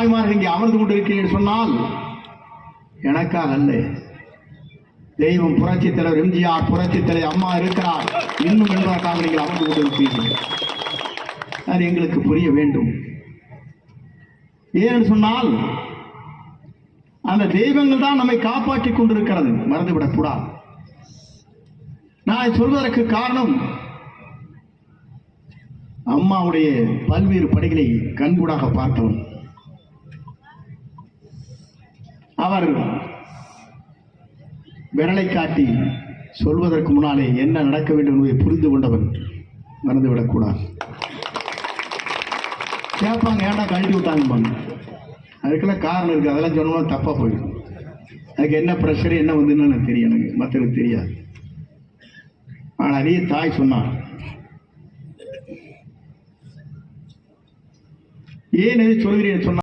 தாய்மார்கள் இங்கே அமர்ந்து கொண்டிருக்கிறேன் சொன்னால் எனக்காக அல்ல, தெய்வம் புரட்சி தலைவர் எம்ஜிஆர், புரட்சி தலைவர் அம்மா இருக்கிறார் இன்னும் என்பதற்காக நீங்கள் அமர்ந்து கொண்டிருக்கிறீர்கள். அது எங்களுக்கு புரிய வேண்டும். ஏன்னு சொன்னால் அந்த தெய்வங்கள் தான் நம்மை காப்பாற்றிக் கொண்டிருக்கிறது, மறந்துவிடக்கூடாது. நான் சொல்வதற்கு காரணம், அம்மாவுடைய பல்வேறு படைகளை கண்கூடாக பார்த்தவன். அவர் விரலை காட்டி சொல்வதற்கு முன்னாலே என்ன நடக்க வேண்டும் என்பதை புரிந்து கொண்டவன், மறந்துவிடக்கூடாது. கேட்பாங்க, ஏன்டா கழட்டி விட்டாங்க, அதுக்கெல்லாம் காரணம் இருக்கு. அதெல்லாம் சொன்னோம்னா தப்பா போயிடும். அதுக்கு என்ன ப்ரெஷர் என்ன வந்துன்னு எனக்கு தெரியும், எனக்கு மற்றவங்களுக்கு தெரியாது. ஆனால் அதே தாய் சொன்னார். ஏன் எதை சொல்கிறேன் சொன்ன